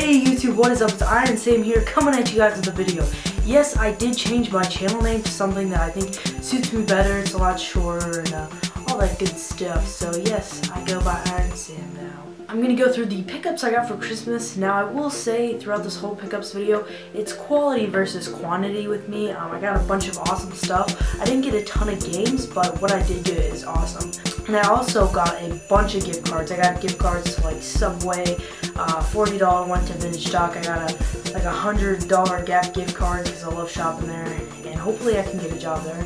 Hey YouTube, what is up? It's Iron Sam here, coming at you guys with a video. Yes, I did change my channel name to something that I think suits me better. It's a lot shorter and all that good stuff. So yes, I go by Iron Sam now. I'm gonna go through the pickups I got for Christmas. Now I will say throughout this whole pickups video, it's quality versus quantity with me. I got a bunch of awesome stuff. I didn't get a ton of games, but what I did get is awesome. And I also got a bunch of gift cards. I got gift cards to like Subway, $40 one to Vintage Stock. I got like $100 Gap gift card because I love shopping there, and hopefully I can get a job there.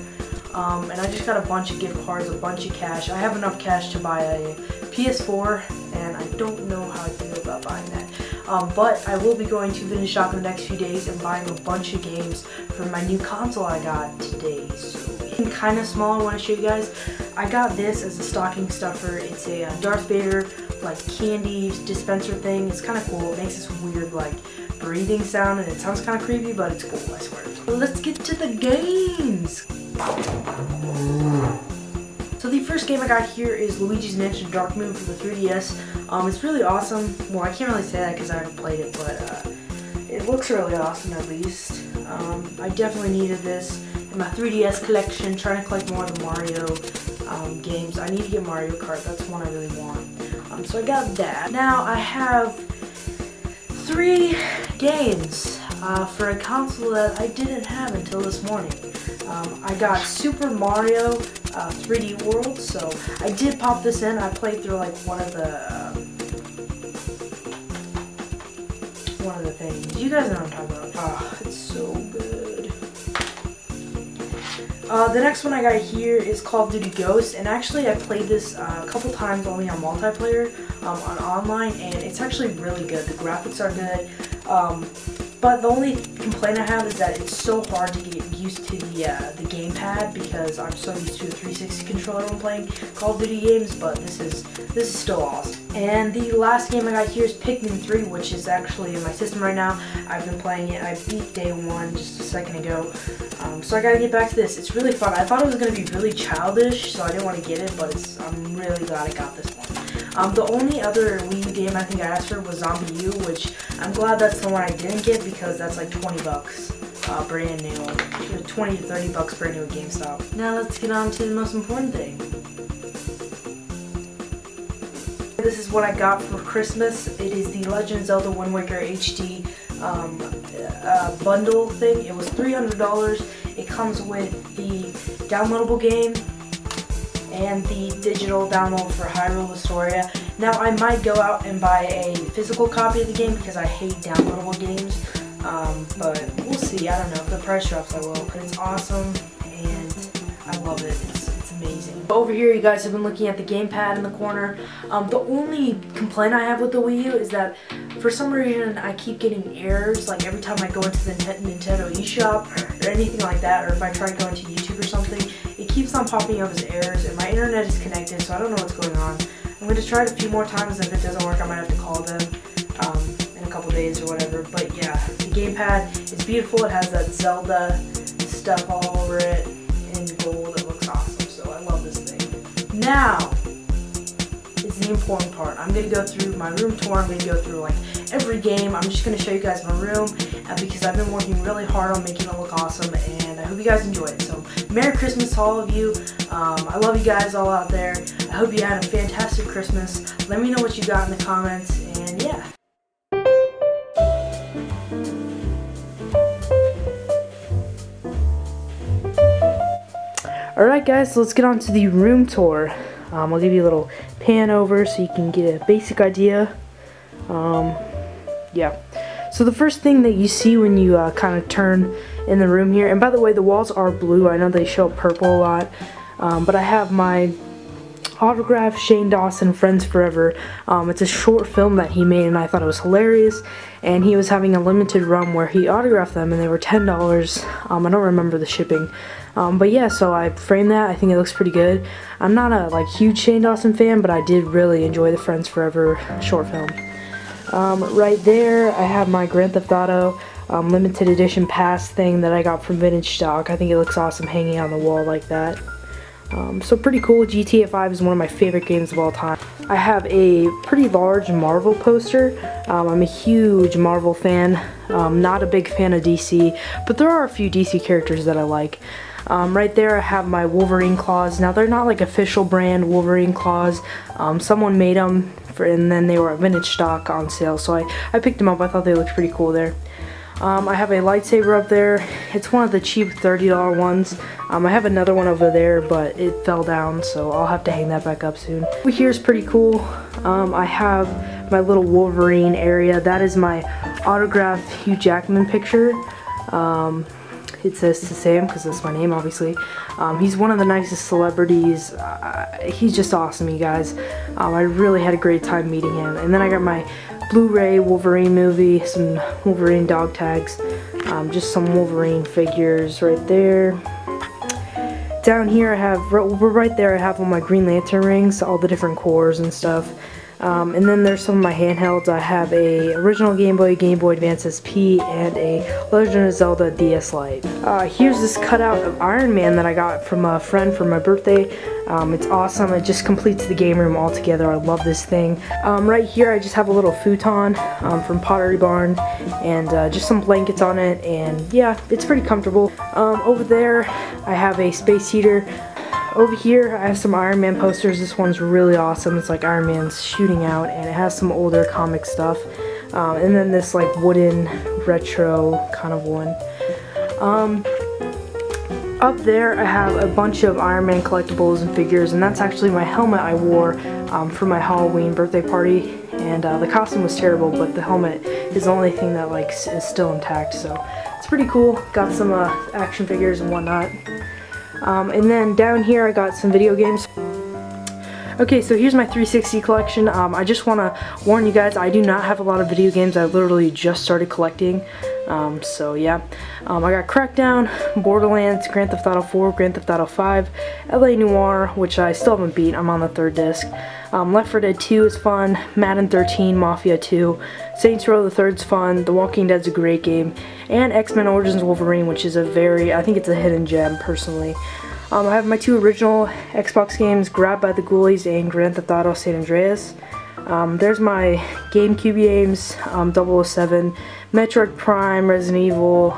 And I just got a bunch of gift cards, a bunch of cash. I have enough cash to buy a PS4, and I don't know how I feel about buying that. But I will be going to Vintage Stock in the next few days and buying a bunch of games for my new console I got today. So kind of small, I want to show you guys. I got this as a stocking stuffer. It's a Darth Vader like candy dispenser thing. It's kind of cool. It makes this weird like breathing sound, and it sounds kind of creepy, but it's cool, I swear. So let's get to the games. So the first game I got here is Luigi's Mansion Dark Moon for the 3DS. It's really awesome. Well, I can't really say that because I haven't played it, but it looks really awesome at least. I definitely needed this in my 3DS collection, trying to collect more of the Mario games. I need to get Mario Kart, that's one I really want. So I got that. Now I have 3 games for a console that I didn't have until this morning. I got Super Mario 3D World, so I did pop this in. I played through like one of the things. You guys know what I'm talking about. Oh, it's so good. The next one I got here is Call of Duty Ghosts, and actually I played this a couple times only on multiplayer on online, and it's actually really good. The graphics are good. But the only complaint I have is that it's so hard to get used to the gamepad because I'm so used to a 360 controller when playing Call of Duty games. But this is still awesome. And the last game I got here is Pikmin 3, which is actually in my system right now. I've been playing it. I beat day 1 just a second ago. So I gotta get back to this. It's really fun. I thought it was gonna be really childish, so I didn't want to get it. But I'm really glad I got this one. The only other Wii U game I think I asked for was Zombie U, which I'm glad that's the one I didn't get because that's like 20 bucks brand new, 20 to 30 bucks brand new at GameStop. Now let's get on to the most important thing. This is what I got for Christmas. It is the Legend of Zelda Wind Waker HD bundle thing. It was $300. It comes with the downloadable game and the digital download for Hyrule Historia. Now I might go out and buy a physical copy of the game because I hate downloadable games, but we'll see. I don't know. If the price drops, I will. But it's awesome, and I love it. It's amazing. Over here, you guys have been looking at the gamepad in the corner. The only complaint I have with the Wii U is that for some reason I keep getting errors, like every time I go into the Nintendo eShop or anything like that, or if I try going to YouTube or something, it keeps on popping up as errors, and my internet is connected, so I don't know what's going on. I'm going to try it a few more times, and if it doesn't work, I might have to call them in a couple days or whatever. But yeah, the gamepad is beautiful. It has that Zelda stuff all over it in gold. It looks awesome, so I love this thing. Now is the important part. I'm going to go through my room tour. I'm going to go through like every game. I'm just going to show you guys my room because I've been working really hard on making it look awesome, and I hope you guys enjoy it. So Merry Christmas to all of you. I love you guys all out there. I hope you had a fantastic Christmas. Let me know what you got in the comments, and yeah. Alright guys, so let's get on to the room tour. I'll give you a little pan over so you can get a basic idea. Yeah. So the first thing that you see when you kind of turn in the room here, and by the way, the walls are blue. I know they show purple a lot, but I have my autograph Shane Dawson Friends Forever. It's a short film that he made, and I thought it was hilarious. And he was having a limited run where he autographed them, and they were $10. I don't remember the shipping. But yeah, so I framed that. I think it looks pretty good. I'm not a like huge Shane Dawson fan, but I did really enjoy the Friends Forever short film. Right there, I have my Grand Theft Auto limited edition pass thing that I got from Vintage Stock. I think it looks awesome hanging on the wall like that. So pretty cool. GTA 5 is one of my favorite games of all time. I have a pretty large Marvel poster. I'm a huge Marvel fan. Not a big fan of DC, but there are a few DC characters that I like. Right there I have my Wolverine claws. Now they're not like official brand Wolverine claws. Someone made them and then they were at vintage stock on sale, so I picked them up. I thought they looked pretty cool there. I have a lightsaber up there. It's one of the cheap $30 ones. I have another one over there, but it fell down, so I'll have to hang that back up soon. Over here is pretty cool. I have my little Wolverine area. That is my autographed Hugh Jackman picture. It says to Sam because that's my name, obviously. He's one of the nicest celebrities. He's just awesome, you guys. I really had a great time meeting him. And then I got my Blu-ray Wolverine movie, some Wolverine dog tags, just some Wolverine figures right there. Down here I have, right there I have all my Green Lantern rings, all the different cores and stuff. And then there's some of my handhelds. I have a original Game Boy Advance SP, and a Legend of Zelda DS Lite. Here's this cutout of Iron Man that I got from a friend for my birthday. It's awesome. It just completes the game room altogether. I love this thing. Right here I just have a little futon from Pottery Barn, and just some blankets on it, and yeah, it's pretty comfortable. Over there I have a space heater. Over here I have some Iron Man posters. This one's really awesome. It's like Iron Man's shooting out, and it has some older comic stuff. And then this like wooden retro kind of one. Up there I have a bunch of Iron Man collectibles and figures, and that's actually my helmet I wore for my Halloween birthday party. And the costume was terrible, but the helmet is the only thing that like is still intact, so it's pretty cool. Got some action figures and whatnot. And then down here I got some video games. Okay, so here's my 360 collection. I just want to warn you guys, I do not have a lot of video games. I literally just started collecting. So yeah. I got Crackdown, Borderlands, Grand Theft Auto 4, Grand Theft Auto 5, LA Noire, which I still haven't beat. I'm on the 3rd disc. Left 4 Dead 2 is fun, Madden 13, Mafia 2, Saints Row the 3rd's fun, The Walking Dead's a great game, and X-Men Origins Wolverine, which is I think it's a hidden gem, personally. I have my 2 original Xbox games, Grabbed by the Ghoulies and Grand Theft Auto San Andreas. There's my GameCube games, 007, Metroid Prime, Resident Evil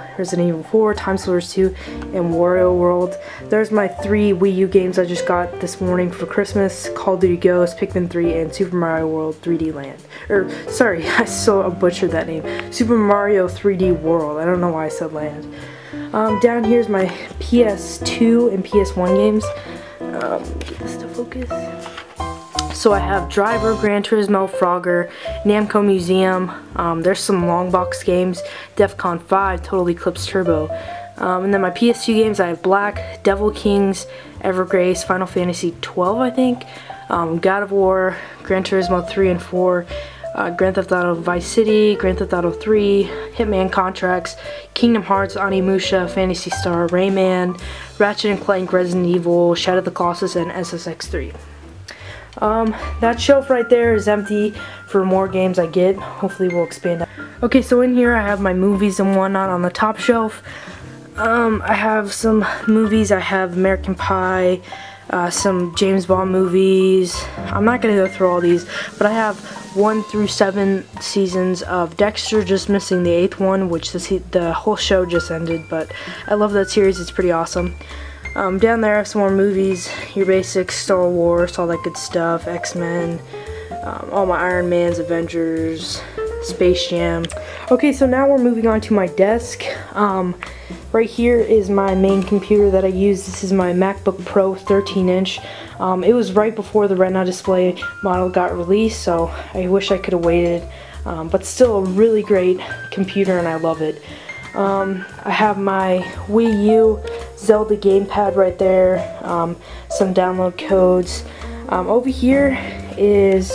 4, Time Splitters 2, and Wario World. There's my 3 Wii U games I just got this morning for Christmas, Call of Duty Ghosts, Pikmin 3, and Super Mario World 3D Land. Sorry, I so butchered that name. Super Mario 3D World. I don't know why I said Land. Down here's my PS2 and PS1 games. Get this to focus. So I have Driver, Gran Turismo, Frogger, Namco Museum. There's some long box games, Defcon 5, Total Eclipse Turbo. And then my PS2 games, I have Black, Devil Kings, Evergrace, Final Fantasy 12, I think, God of War, Gran Turismo 3 and 4, Grand Theft Auto Vice City, Grand Theft Auto 3, Hitman Contracts, Kingdom Hearts, Onimusha, Phantasy Star, Rayman, Ratchet & Clank, Resident Evil, Shadow of the Colossus, and SSX 3. That shelf right there is empty for more games I get. Hopefully we'll expand that. Okay, so in here I have my movies and whatnot on the top shelf. I have some movies. I have American Pie, some James Bond movies. I'm not going to go through all these, but I have 1 through 7 seasons of Dexter, just missing the 8th one, which the whole show just ended, but I love that series. It's pretty awesome. Down there I have some more movies, your basic Star Wars, all that good stuff, X-Men, all my Iron Mans, Avengers, Space Jam. Okay, so now we're moving on to my desk. Right here is my main computer that I use. This is my MacBook Pro 13-inch. It was right before the Retina display model got released, so I wish I could have waited. But still a really great computer, and I love it. I have my Wii U Zelda gamepad right there, some download codes. Over here is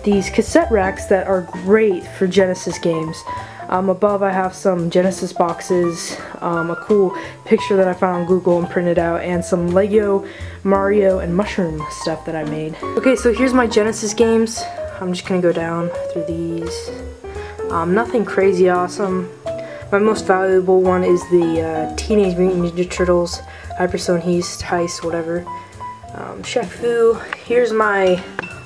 these cassette racks that are great for Genesis games. Above I have some Genesis boxes, a cool picture that I found on Google and printed out, and some Lego, Mario, and Mushroom stuff that I made. Okay, so here's my Genesis games. I'm just gonna go down through these. Nothing crazy awesome. My most valuable one is the Teenage Mutant Ninja Turtles Hyperzone Heist, whatever. Shaq Fu. Here's my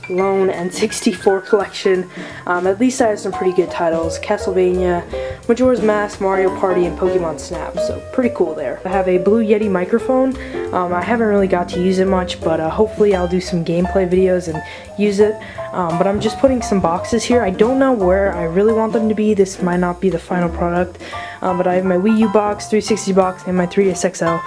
lone N64 collection. At least I have some pretty good titles: Castlevania, Majora's Mask, Mario Party, and Pokemon Snap, so pretty cool there. I have a Blue Yeti microphone. I haven't really got to use it much, but hopefully I'll do some gameplay videos and use it. But I'm just putting some boxes here. I don't know where I really want them to be. This might not be the final product, but I have my Wii U box, 360 box, and my 3DS XL.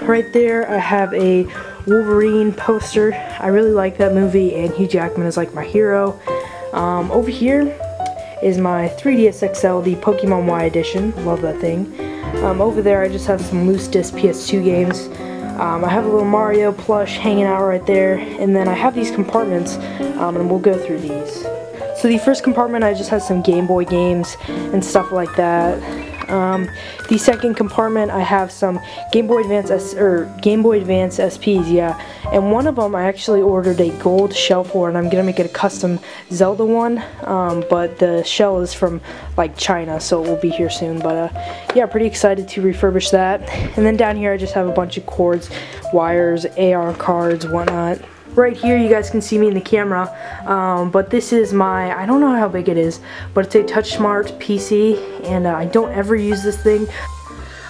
Right there I have a Wolverine poster. I really like that movie, and Hugh Jackman is like my hero. Over here is my 3DS XL, the Pokemon Y edition. Love that thing. Over there I just have some loose disc PS2 games. I have a little Mario plush hanging out right there, and then I have these compartments, and we'll go through these. So the first compartment, I just have some Game Boy games and stuff like that. The second compartment, I have some Game Boy Advance SPs, yeah. And one of them I actually ordered a gold shell for, and I'm gonna make it a custom Zelda one. But the shell is from like China, so it will be here soon. But yeah, pretty excited to refurbish that. And then down here I just have a bunch of cords, wires, AR cards, whatnot. Right here you guys can see me in the camera, but this is my, I don't know how big it is, but it's a TouchSmart PC, and I don't ever use this thing.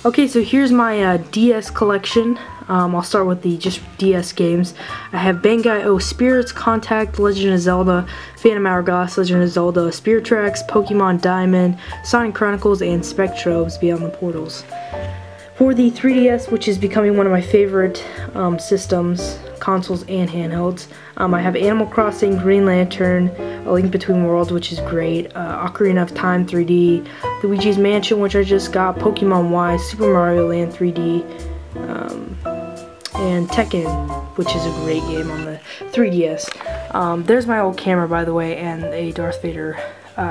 Okay, so here's my DS collection. I'll start with the just DS games. I have Bangai O Spirits, Contact, Legend of Zelda, Phantom Hourglass, Legend of Zelda, Spirit Tracks, Pokemon Diamond, Sonic Chronicles, and Spectrobes Beyond the Portals. For the 3DS, which is becoming one of my favorite systems, consoles, and handhelds, I have Animal Crossing, Green Lantern, A Link Between Worlds, which is great, Ocarina of Time 3D, Luigi's Mansion, which I just got, Pokemon Y, Super Mario Land 3D, and Tekken, which is a great game on the 3DS. There's my old camera, by the way, and a Darth Vader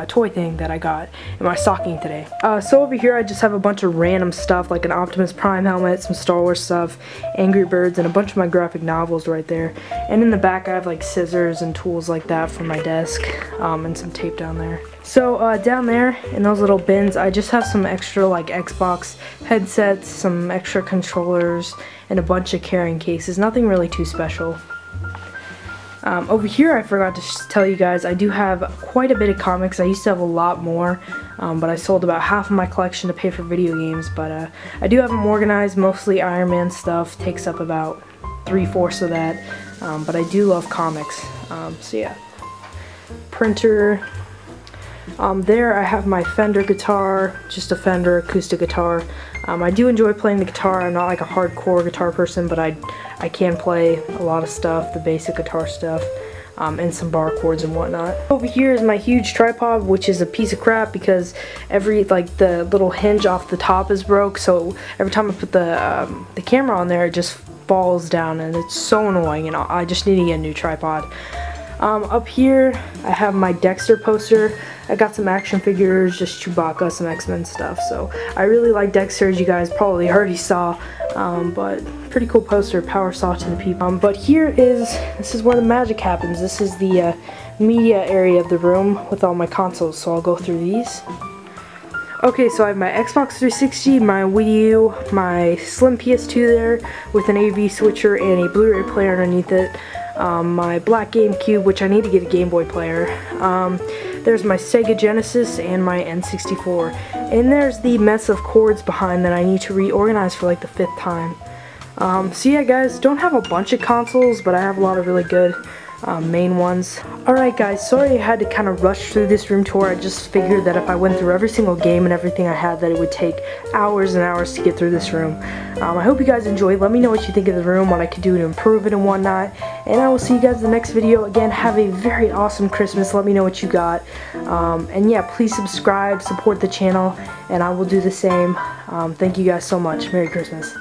toy thing that I got in my stocking today. So over here I just have a bunch of random stuff, like an Optimus Prime helmet, some Star Wars stuff, Angry Birds, and a bunch of my graphic novels right there. And in the back I have like scissors and tools like that for my desk, and some tape down there. So down there in those little bins I just have some extra like Xbox headsets, some extra controllers, and a bunch of carrying cases. Nothing really too special. Over here I forgot to tell you guys, I do have quite a bit of comics. I used to have a lot more, but I sold about half of my collection to pay for video games. But I do have them organized, mostly Iron Man stuff, takes up about 3/4 of that. But I do love comics, so yeah. Printer. There I have my Fender guitar, just a Fender acoustic guitar. I do enjoy playing the guitar. I'm not like a hardcore guitar person, but I can play a lot of stuff, the basic guitar stuff, and some bar chords and whatnot. Over here is my huge tripod, which is a piece of crap because the little hinge off the top is broke, so every time I put the camera on there it just falls down, and it's so annoying, and I just need to get a new tripod. Up here I have my Dexter poster. I got some action figures, just Chewbacca, some X-Men stuff, so I really like Dexter, as you guys probably already saw, but pretty cool poster, power saw to the people. But this is where the magic happens. This is the media area of the room with all my consoles, so I'll go through these. Okay, so I have my Xbox 360, my Wii U, my slim PS2 there with an AV switcher and a Blu-ray player underneath it, my black GameCube, which I need to get a Game Boy player, there's my Sega Genesis and my N64, and there's the mess of cords behind that I need to reorganize for like the 5th time. So yeah guys, don't have a bunch of consoles, but I have a lot of really good main ones. Alright guys, sorry I had to kind of rush through this room tour. I just figured that if I went through every single game and everything I had, that it would take hours and hours to get through this room. I hope you guys enjoyed. Let me know what you think of the room, what I could do to improve it and whatnot, and I will see you guys in the next video. Again, have a very awesome Christmas. Let me know what you got, and yeah, please subscribe, support the channel, and I will do the same. Thank you guys so much. Merry Christmas.